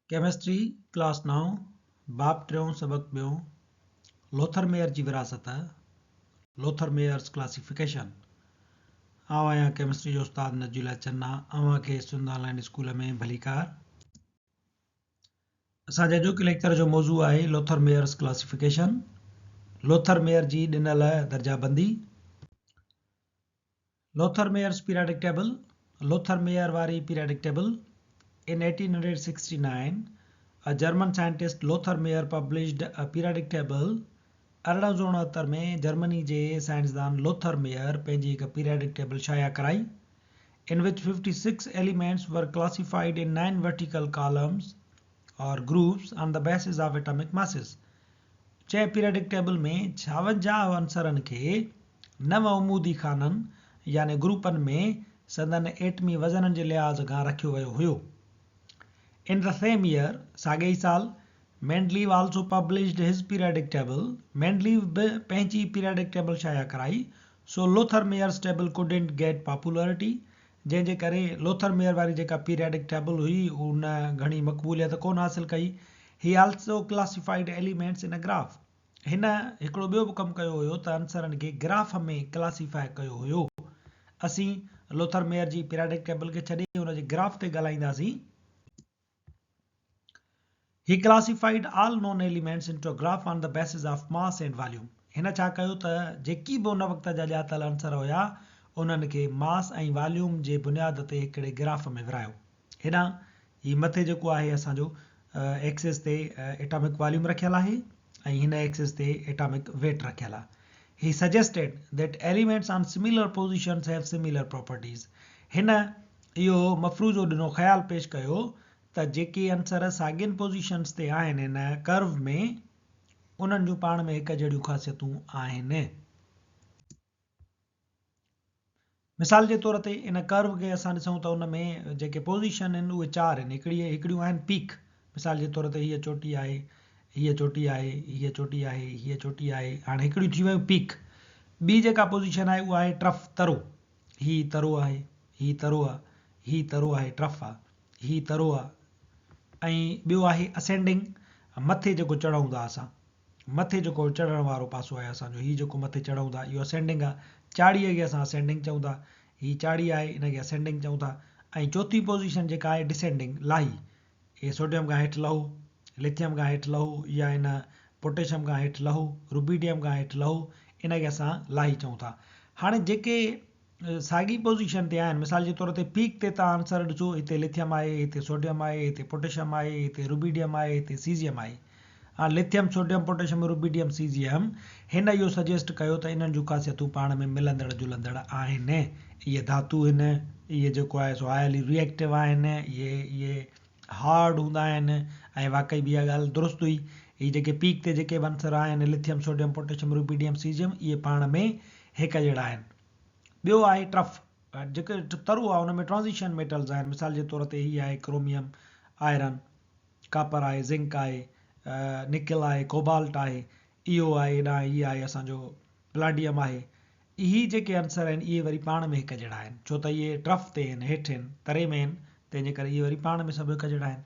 Chemistry class 9 बाब टियों सबक ॿियों लोथरमेयर जी विरासत लोथरमेयर्स क्लासिफिकेशन। आउं आहियां केमिस्ट्री जो उस्ताद नजूला चन्ना। अव्हां खे सुंदरलैंड स्कूल में भलीकार। असांजे अॼोके लेक्चर जो मौज़ू आहे लोथरमेयर्स क्लासिफिकेशन, लोथरमेयर जी ॾिनल दर्जाबंदी। लोथरमेयर्स पीरियडिक टेबल, लोथरमेयर वारी periodic table. In 1869, a German scientist Lothar Meyer published a periodic table. 1869 में जर्मनी जे साइंसदान लोथर मेयर पंहिंजी हिकु पीरियडिक टेबल शाया कराई, in which 56 elements were classified in 9 vertical columns or groups on the basis of atomic masses. जंहिं periodic table में 56 अंसरनि खे 9 उमूदी खाननि यानी ग्रुपनि में संदन एटमी वज़ननि जे लिहाज़ खां रखियो वियो हुयो। In the same year, साॻे ई साल, Mendeleev also published his periodic table. Mendeleev बि पंहिंजी periodic table शाया कराई। So Lothar-Meyer's table couldn't get popularity. जंहिंजे करे लोथर-मेयर वारी जेका periodic table हुई उन घणी मक़बूलियत कोन हासिल कई। He also classified elements in a graph. हिन हिकिड़ो ॿियो बि कमु कयो हुयो त अंसरनि खे ग्राफ में क्लासीफाई कयो हुयो। असीं लोथर-मेयर जी periodic table खे छॾे हुन जे ग्राफ ते ॻाल्हाईंदासीं। He classified all known elements into a graph on the basis of mass and volume. हिन छा कयो त जेकी बि उन वक़्त जा ॼातल अंसर हुया उन्हनि खे मास ऐं वॉल्यूम जे बुनियाद ते हिकिड़े ग्राफ में विरायो। हेॾां ही मथे जेको आहे असांजो एक्सिस ते एटॉमिक वॉल्यूम रखियल आहे ऐं हिन एक्सिस ते एटॉमिक वेट रखियल आहे। He suggested that elements on similar positions have similar properties. हिन इहो मफ़रूज़ो ॾिनो, ख़्याल पेश कयो त जेके अंसर साॻियुनि पोज़ीशन्स ते आहिनि हिन कर्व में उन्हनि जूं पाण में हिकु जहिड़ियूं ख़ासियतूं आहिनि। मिसाल जे तौर ते इन कर्व खे असां ॾिसूं त उन में जेके पोज़ीशन आहिनि उहे 4 आहिनि। हिकिड़ियूं आहिनि पीक। मिसाल जे तौर ते हीअ चोटी आहे, हीअ चोटी आहे, हीअ चोटी आहे, हीअ चोटी आहे। हाणे हिकिड़ियूं थी वियूं पीक। ॿी जेका पोज़ीशन आहे उहा आहे ट्रफ, तरो। हीअ तरो आहे, हीअ तरो आहे, हीअ तरो आहे, ट्रफ आहे, हीअ तरो आहे। ऐं ॿियो आहे असेंडिंग, मथे जेको चढ़ूं था असां, मथे जेको चढ़ण वारो पासो आहे असांजो, हीअ जेको मथे चढ़ूं था इहो असेंडिंग आहे। चाड़ीअ खे असां असेंडिंग चऊं था, हीअ चाड़ी आहे इनखे असेंडिंग चऊं था। ऐं चौथी पोज़ीशन जेका आहे डिसेंडिंग, लाही। इहे सोडियम खां हेठि लहू, लिथियम खां हेठि लहू, या इन पोटेशियम खां हेठि लहू, रुबीडियम खां हेठि लहू, इनखे असां लाही चऊं था। हाणे जेके साॻी पोज़ीशन ते आहिनि, मिसाल जे तौर ते पीक ते तव्हां आंसर ॾिसो, हिते लिथियम आहे, हिते सोडियम आहे, हिते पोटेशियम आहे, हिते रुबीडियम आहे, हिते सीज़ियम आहे। हाणे lithium, sodium, potassium, rubidium, caesium हिन इहो सजेस्ट कयो त इन्हनि जूं ख़ासियतूं पाण में मिलंदड़ जुलंदड़ आहिनि। इहे धातु आहिनि, इहे जेको आहे सो हाईली रिएक्टिव आहिनि, इहे हार्ड हूंदा आहिनि। ऐं वाक़ई बि इहा ॻाल्हि दुरुस्त हुई। इहे जेके पीक ते जेके बि आंसर आहिनि lithium, sodium, potassium, rubidium, caesium, इहे पाण में हिकु जहिड़ा आहिनि। ॿियो आहे ट्रफ, जेके तरो आहे उन में ट्रांज़िशन मेटल्स आहिनि। मिसाल जे तौर ते हीअ आहे क्रोमियम, आयरन, कापर आहे, ज़िंक आहे, निकिल आहे, कोबाल्ट आहे, इहो आहे। हेॾां हीअ आहे असांजो प्लाडियम आहे। इहे जेके आंसर आहिनि इहे वरी पाण में हिकु जहिड़ा आहिनि, छो त इहे ट्रफ ते आहिनि, हेठि आहिनि, तरे में आहिनि, तंहिंजे करे इहे वरी पाण में सभु हिकु जहिड़ा आहिनि।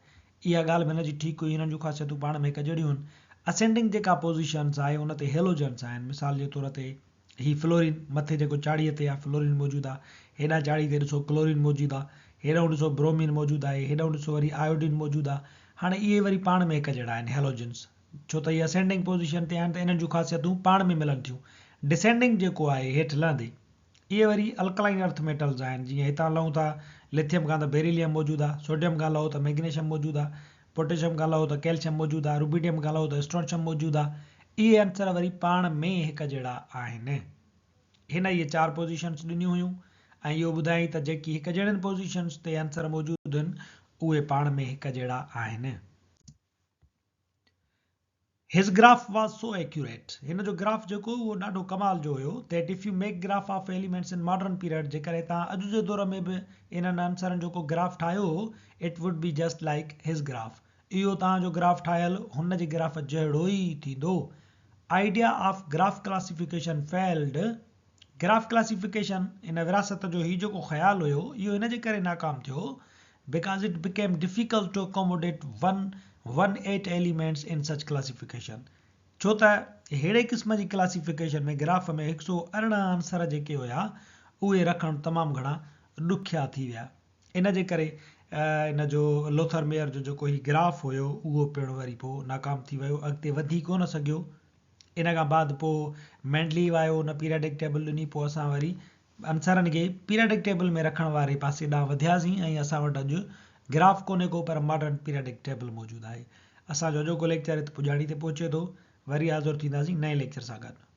इहा ॻाल्हि बि हिन जी ठीकु हुई, हिननि जूं ख़ासियतूं पाण में हिकु जहिड़ियूं आहिनि। असेंडिंग जेका पोज़ीशन्स आहे उन ते हेलोजन्स आहिनि। मिसाल जे तौर ते ही फ्लोरीन, मथे जेको चाड़ीअ ते आहे फ्लोरीन मौजूदु आहे, हेॾां चाड़ी ते ॾिसो क्लोरीन मौजूदु आहे, हेॾां ॾिसो ब्रोमीन मौजूदु आहे, हेॾां ॾिसो वरी आयोडीन मौजूदु आहे। हाणे इहे वरी पाण में हिकु जहिड़ा आहिनि हेलोजन्स, छो त इहे असेंडिंग पोज़ीशन ते आहिनि त इन्हनि जूं ख़ासियतूं पाण में मिलनि थियूं। डिसेंडिंग जेको आहे हेठि लहंदे, इहे वरी अल्कलाइन अर्थ मेटल्स आहिनि। जीअं हितां लहूं था लिथियम खां त बेरिलियम मौजूदु आहे, सोडियम खां लहो त मैग्नीशियम मौजूदु आहे, पोटेशियम खां लहो त कैल्शियम मौजूदु आहे, रुबीडियम खां लहो त स्ट्रोंशियम मौजूदु आहे। इहे आंसर वरी पाण में हिकु जहिड़ा आहिनि। हिन इहे 4 पोज़ीशन्स ॾिनियूं हुयूं ऐं इहो ॿुधाई त जेकी हिकु जहिड़नि पोज़ीशन्स ते आंसर मौजूदु आहिनि उहे पाण में हिकु जहिड़ा आहिनि। His graph was so accurate. हिन जो ग्राफ जेको उहो ॾाढो कमाल जो हुयो। That if you make graph of elements in modern period, जेकॾहिं तव्हां अॼु जे दौर में बि इन्हनि आंसरनि जो को ग्राफ ठाहियो, it would be just like his graph. इहो तव्हांजो ग्राफ ठाहियल हुन जे ग्राफ जहिड़ो ई थींदो। Idea of graph classification failed. Graph classification इन विरासत जो ही जेको ख़्यालु हुयो इहो इन जे करे नाकाम थियो because it became difficult to accommodate 118 elements in such classification. छो त अहिड़े क़िस्म जी क्लासिफिकेशन में ग्राफ में 118 आंसर जेके हुया उहे रखणु तमामु घणा ॾुखिया थी विया। इन जे करे इन जो लोथर मेयर जो जेको ही ग्राफ हुयो उहो पिणु वरी पोइ नाकाम थी वियो, अॻिते वधी कोन सघियो। इन खां बाद पोइ मैंडलीव आयो, उन पीरियडिक टेबल ॾिनी, पोइ असां वरी आंसरनि खे पीरियडिक टेबल में रखण वारे पासे ॾांहुं वधियासीं ऐं असां वटि अॼु ग्राफ कोन्हे को पर मॉडर्न पीरियडिक टेबल मौजूदु आहे। असांजो अॼोको लेक्चर हिते पुॼाणी ते पहुचे थो। वरी हाज़ुर थींदासीं नए लेक्चर सां गॾु।